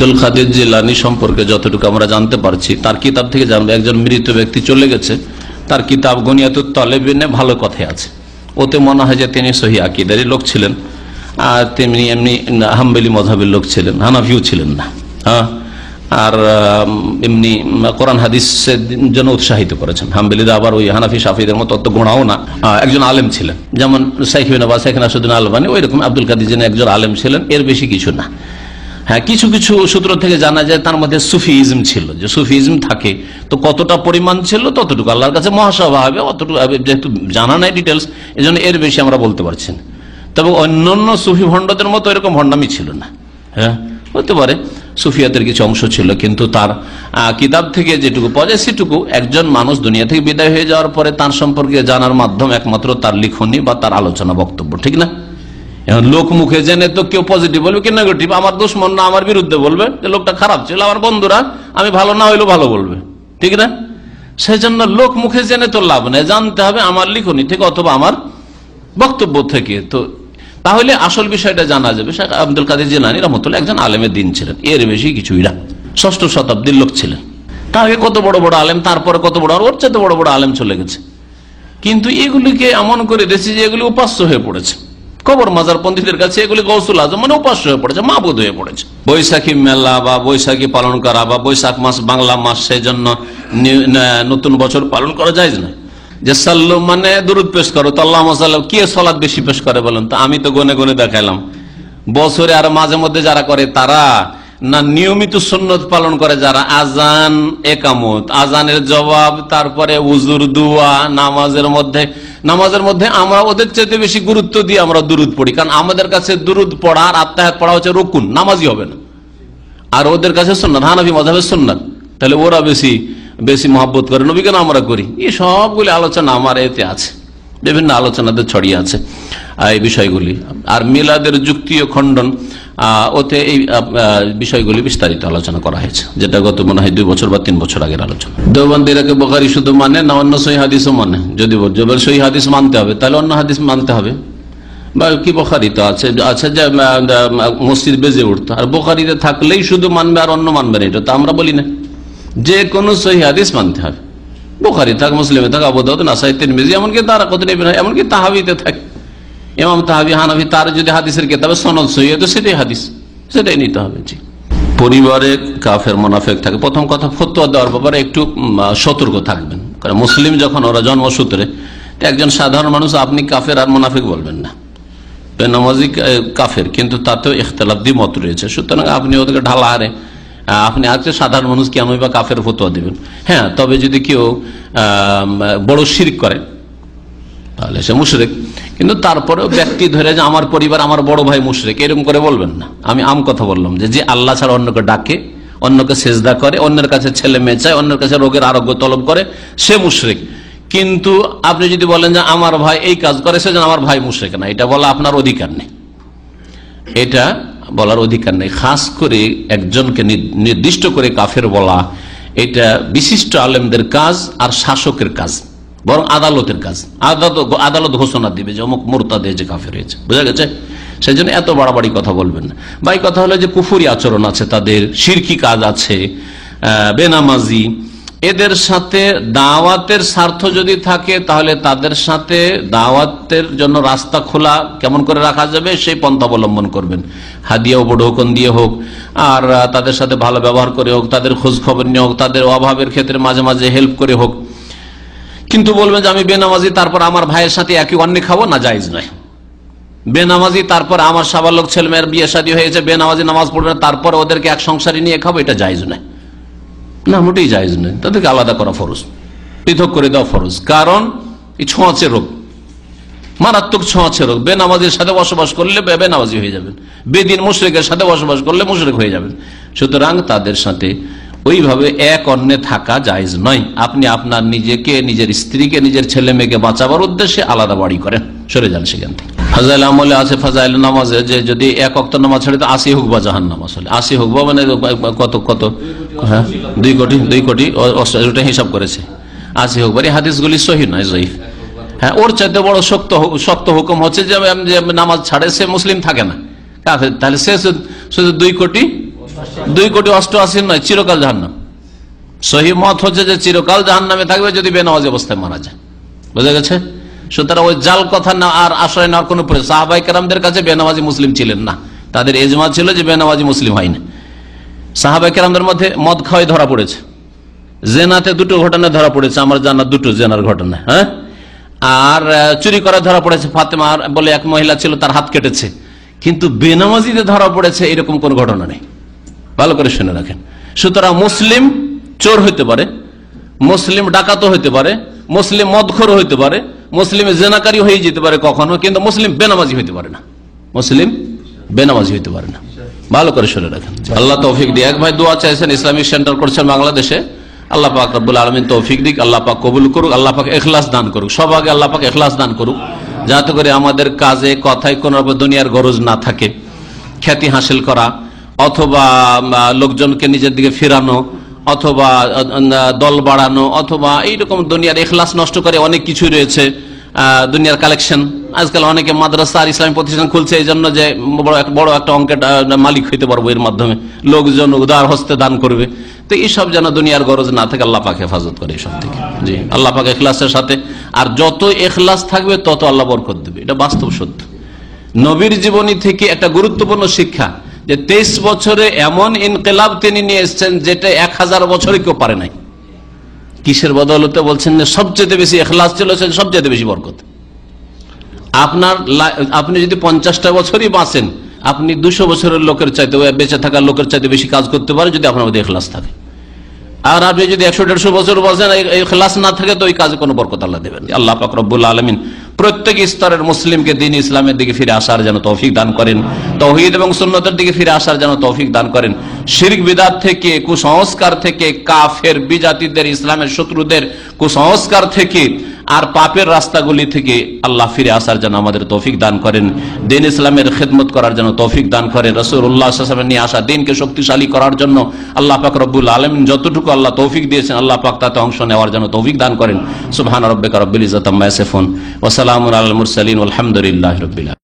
আব্দুল কাদের জিলানী সম্পর্কে যতটুকু আমরা জানতে পারছি, তার কিতাব থেকে জানবো, একজন মৃত ব্যক্তি চলে গেছে, তার কিতাব গনিয়াতুত তালেবিনে ভালো কথাই আছে। ওতে মনে হয় যে তিনি সহি আকীদারই লোক ছিলেন, আর তেমনি এমনি হাম্বলি মযহাবের লোক ছিলেন, হানাফিও ছিলেন না। হ্যাঁ, আর এমনি কোরআন হাদিসের জন্য উৎসাহিত করেছেন। হাম্বলিরা আবার ওই হানাফি শাফিদের মতো অত গোড়াও না, একজন আলেম ছিলেন, যেমন শাইখ ইবনে বাজ, শাইখ নাসিরউদ্দিন আলবানী, ওই রকম আব্দুল কাদের জিলানী একজন আলেম ছিলেন, এর বেশি কিছু না। হ্যাঁ, কিছু কিছু সূত্র থেকে জানা যায় তার মধ্যে সুফিইজম ছিল, যে সুফিইজম থাকে তো কতটা পরিমাণ ছিল ততটুকু আল্লাহর কাছে মহাসভা হবে, অতটুকু যেহেতু জানা নাই ডিটেলস, এই জন্য এর বেশি আমরা বলতে পারছি না। তবে অন্যান্য সুফি ভণ্ডদের মতো এরকম ভণ্ডামি ছিল না। হ্যাঁ, হতে পারে সুফিয়াতের কিছু অংশ ছিল, কিন্তু তার কিতাব থেকে যেটুকু পাওয়া যায় সেটুকু। একজন মানুষ দুনিয়া থেকে বিদায় হয়ে যাওয়ার পরে তার সম্পর্কে জানার মাধ্যম একমাত্র তার লিখনী বা তার আলোচনা, বক্তব্য, ঠিক না? এখন লোক মুখে জেনে তো কেউ পজিটিভ বলবে, কেউ নেগেটিভ, আমার দুশমনরা আমার বিরুদ্ধে বলবে যে লোকটা খারাপ ছিল, আমার বন্ধুরা আমি ভালো না হইলেও ভালো বলবে, ঠিক না? সেই জন্য লোক মুখে জেনে তো লাভ নেই, জানতে হবে আমার লিখনী থেকে অথবা আমার বক্তব্য থেকে। তো তাহলে আসল বিষয়টা জানা যাবে। শেখ আব্দুল কাদের জিলানী রাহমাতুল্লাহ একজন আলেমের দিন ছিলেন, এর বেশি কিছুই না। 6ষ্ঠ শতাব্দীর লোক ছিলেন। তার আগে কত বড় বড় আলেম, তারপরে কত বড়, ওর চেয়ে বড় বড় আলেম চলে গেছে, কিন্তু এগুলিকে এমন করে দিয়েছে যে এগুলি উপাস্য হয়ে পড়েছে। কবর মাজার পন্থীদের কাছে এগুলি গৌসুল আজম মানে উপাস্য হয়ে পড়েছে, মাবুদ হয়ে পড়েছে। বৈশাখী মেলা বা বৈশাখী পালন করা বা বৈশাখ মাস বাংলা মাস, সেই জন্য নতুন বছর পালন করা যায় না। যে সাল্লু মানে দুরুদ পেশ করো, তো আল্লাহ কে সালাত বেশি পেশ করে বলেন তো? আমি তো গনে গনে দেখাইলাম বছরে, আর মাঝে মধ্যে যারা করে তারা না নিয়মিত সুন্নত পালন করে, যারা আজান একামত, আজানের জবাব, তারপরে উজুর দুয়া, নামাজের মধ্যে আমরা ওদের চেয়ে বেশি গুরুত্ব দিয়ে আমরা দুরুদ পড়ি, কারণ আমাদের কাছে দুরুদ পড়া আর আত্মাহাত পড়া হচ্ছে রুকুন, নামাজই হবে না, আর ওদের কাছে সুন্নাত, হানাফি মাযহাবের সুন্নাত। তাহলে ওরা বেশি বেশি মহব্বত করে নবীকে না আমরা করি। এই সবগুলি আলোচনা আমার এতে আছে, বিভিন্ন আলোচনাদের ছড়িয়ে আছে এই বিষয়গুলি। আর মিলাদের যুক্তি ও খণ্ডন, ওতে এই বিষয়গুলি বিস্তারিত আলোচনা করা হয়েছে, যেটা গত মনে হয় 2 বছর বা 3 বছর আগের আলোচনা। দেওবন্দিরাকে বুখারী শুধু মানে না অন্য সহিহ হাদিসও মানে? যদি সহিহ হাদিস মানতে হবে তাহলে অন্য হাদিস মানতে হবে। বা কি বুখারী তো আছে যে মসজিদ বেজে উঠতো, আর বুখারীতে থাকলেই শুধু মানবে আর অন্য মানবে না, এটা তো আমরা বলি না। যে কোনো সহিহ হাদিস মানতে হবে, বুখারী থাক, মুসলিমে থাক, আবু দাউদ, নাসাই, তিরমিজি, এমনকি দারাকুতনি, এমনকি তাহাবিতে থাকে, ইমাম তাহাবি হানাফি, তার যদি হাদিসের কিতাবে সনদ সহিহ তো সেটাই হাদিস, সেটাই নিতে হবে। জি, পরিবারে কাফের মুনাফিক থাকে, প্রথম কথা ফতোয়া দেওয়ার ব্যাপারে একটু সতর্ক থাকবেন, কারণ মুসলিম যখন ওরা জন্মসূত্রে, একজন সাধারণ মানুষ আপনি কাফের আর মুনাফিক বলবেন না, বেনামাজি কাফের, কিন্তু তাতেও ইখতিলাফ দ্বিমত রয়েছে। সুতরাং আপনি ওদেরকে ঢালা হারে আপনি আজকে সাধারণ মানুষ কেন বা কাফের ফতোয়া দিবেন? হ্যাঁ, তবে যদি কেউ বড় শিরক করে তাহলে সে মুশরিক, কিন্তু তারপরেও ব্যক্তি ধরে যে আমার পরিবার, আমার বড় ভাই মুশরিক, এরকম করে বলবেন না। আমি আম কথা বললাম যে আল্লাহ ছাড়া অন্যকে ডাকে, অন্যকে সেজদা করে, অন্যের কাছে ছেলে মেয়ে চায়, অন্যের কাছে রোগের আরোগ্য তলব করে, সে মুশরিক। কিন্তু আপনি যদি বলেন যে আমার ভাই এই কাজ করে, সেজন্য আমার ভাই মুশরিক না, এটা বলা আপনার অধিকার নেই, এটা বলার অধিকার নেই। খাস করে একজনকে নির্দিষ্ট করে কাফের বলা, এটা বিশিষ্ট আলেমদের কাজ আর শাসকের কাজ, বরং আদালতের কাজ। আদালত ঘোষণা দিবে যে অমুক মুরতাদ, যে কাফের হয়েছে, বোঝা গেছে? সেই জন্য এত বাড়াবাড়ি কথা বলবেন না। বাই কথা হলো যে কুফরি আচরণ আছে তাদের, শিরকি কাজ আছে, বেনামাজি, এদের সাথে দাওয়াতের স্বার্থ যদি থাকে তাহলে তাদের সাথে দাওয়াতের জন্য রাস্তা খোলা কেমন করে রাখা যাবে সেই পন্থা অবলম্বন করবেন। হাদিয়া ও বড়হুকম দিয়ে হোক, আর তাদের সাথে ভালো ব্যবহার করে হোক, তাদের খোঁজ খবর নিয়ে হোক, তাদের অভাবের ক্ষেত্রে মাঝে মাঝে হেল্প করে হোক। কিন্তু বলবেন যে আমি বেনামাজি তারপর আমার ভাইয়ের সাথে একই অন্য খাবো, না, জায়েজ নয়। বেনামাজি তারপর আমার সাবালক ছেলে মেয়ের বিয়ে শাদী হয়েছে, বেনামাজি নামাজ পড়বে না, তারপর ওদেরকে এক সংসারে নিয়ে খাবো, এটা জায়েজ নয়, না, মোটেই জায়েজ নয়। তাদেরকে আলাদা করা ফরজ, পৃথক করে দেওয়া ফরজ। কারণ এই ছোঁয়াচে রোগ, মারাত্মক ছোঁয়াচে রোগ। বেনামাজির সাথে বসবাস করলে বেনামাজি হয়ে যাবেন, বেদিন মুশরিকের সাথে বসবাস করলে মুশরিক হয়ে যাবেন। সুতরাং তাদের সাথে ওইভাবে এক অন্যে থাকা জায়েজ নয়। আপনি আপনার নিজেকে, নিজের স্ত্রীকে, নিজের ছেলে মেয়েকে বাঁচাবার উদ্দেশ্যে আলাদা বাড়ি করেন, সরে যান সেখান থেকে। ফাজাইল আমলে আছে, ফাজাইল নামাজে যে যদি 1 ওয়াক্ত নামাজ ছাড়ে তো 80 হুকবা জাহান্নাম। আসলে 80 হুকবা মানে কত? হ্যাঁ, 2 কোটি ওটা হিসাব করেছে। 80 হুকবার এই হাদিসগুলি সহিহ নয়, জয়ীফ। হ্যাঁ, ওর চাইতে বড় শক্ত হুকুম হচ্ছে যে নামাজ ছাড়ে সে মুসলিম থাকে না, তাহলে সে শুধু 2 কোটি 2,88,00,000 নয়, চিরকাল জাহান্নাম। সহি মত হচ্ছে যে চিরকাল জাহান্নামে থাকবে যদি বেনামাজি অবস্থায় মারা যায়। বোঝা গেছে? সুতরাং ওই জাল কথা না আর আশ্রয় নেওয়ার কোন প্রয়োজন। সাহাবায়ে কেরামদের কাছে বেনামাজি মুসলিম ছিলেন না, তাদের এজমা ছিল যে বেনামাজি মুসলিম হয় না। সাহাবায়ে কেরামদের মধ্যে মদ খাওয়াই ধরা পড়েছে, জেনাতে 2টো ঘটনা ধরা পড়েছে, আমার জানা 2টো জেনার ঘটনা। হ্যাঁ, আর চুরি করা ধরা পড়েছে, ফাতেমা বলে এক মহিলা ছিল, তার হাত কেটেছে। কিন্তু বেনামাজিতে ধরা পড়েছে এরকম কোন ঘটনা নেই। ভালো করে শুনে রাখেন। সুতরাং মুসলিম চোর হইতে পারে, মুসলিম ডাকাতও হইতে পারে, মুসলিম মদখোর হইতে পারে, মুসলিম জেনাকারী হয়ে যেতে পারে কখনো, কিন্তু মুসলিম বেনামাজি হইতে পারে না। মুসলিম বেনামাজি হইতে পারে না। ভালো করে শুনে রাখেন। আল্লাহ তৌফিক দিয়ে। এক ভাই দোয়া চাইছেন, ইসলামিক সেন্টার করছেন বাংলাদেশে। আল্লাহ পাক রব্বুল আলামিন তৌফিক দিক, আল্লাহ পাক কবুল করুক, আল্লাহ পাক ইখলাস দান করুক। সব আগে আল্লাহ পাক ইখলাস দান করুক, যাতে করে আমাদের কাজে কথায় কোনো দুনিয়ার গরজ না থাকে, খ্যাতি হাসিল করা অথবা লোকজনকে নিজের দিকে ফেরানো অথবা দল বাড়ানো অথবা এইরকম দুনিয়ার ইখলাস নষ্ট করে অনেক কিছুই রয়েছে। দুনিয়ার কালেকশন, আজকাল অনেকে মাদ্রাসা আর ইসলামী প্রতিষ্ঠান খুলছে এই জন্য যে বড় একটা অঙ্কের মালিক হইতে পারবো, এর মাধ্যমে লোকজন উদার হস্তে দান করবে। তো এইসব যেন দুনিয়ার গরজ না থাকে, আল্লাহ পাক হেফাজত করে এইসব থেকে। জি, আল্লাহ পাক ইখলাসের সাথে, আর যত ইখলাস থাকবে তত আল্লাহ বরকত দেবে, এটা বাস্তব সত্য। নবীর জীবনী থেকে একটা গুরুত্বপূর্ণ শিক্ষা যে 23 বছরে এমন ইনকিলাব তিনি নিয়ে এসেছেন যেটা 1000 বছরে কেউ পারে নাই। কিসের বদৌলতে? বলছেন যে সবচেয়ে বেশি ইখলাস ছিল, সবচেয়ে বেশি বরকত। আপনি যদি 50টা বছরই বাঁচেন, আপনি 200 বছরের লোকের চাইতে, বেঁচে থাকার লোকের চাইতে বেশি কাজ করতে পারেন যদি আপনার মধ্যে ইখলাস থাকে। আর আপনি যদি 100-150 বছর বাঁচেন, ইখলাস না থাকে, তো ওই কাজে কোনো বরকত আল্লাহ দেবেন। আল্লাহ পাক রব্বুল আলামিন প্রত্যেক স্তরের মুসলিমকে দ্বীন ইসলামের দিকে ফিরে আসার যেন তৌফিক দান করেন, তাওহীদ এবং সুন্নতের দিকে ফিরে আসার যেন তৌফিক দান করেন, শিরক বিদআত থেকে, কুসংস্কার থেকে, কাফের বিজাতিদের, ইসলামের শত্রুদের কুসংস্কার থেকে আর পাপের রাস্তাগুলি থেকে আল্লাহ ফিরে আসার যেন আমাদের তৌফিক দান করেন, দ্বীন ইসলামের খেদমত করার জন্য তৌফিক দান করেন, রাসূলুল্লাহ সাল্লাল্লাহু আলাইহি ওয়াসাল্লাম নিয়ে আসা দ্বীনকে শক্তিশালী করার জন্য আল্লাহ পাক রব্বুল আলামিন যতটুকু আল্লাহ তৌফিক দিয়েছেন, আল্লাহ পাক তাতে অংশ নেওয়ার জন্য তৌফিক দান করেন। সুবহান রাব্বিকা রাব্বিল ইজ্জাতি আম্মা ইয়াসিফুন ওয়া সালামুন আলাল মুরসালিন ওয়াল হামদুলিল্লাহি রাব্বিল আলামিন।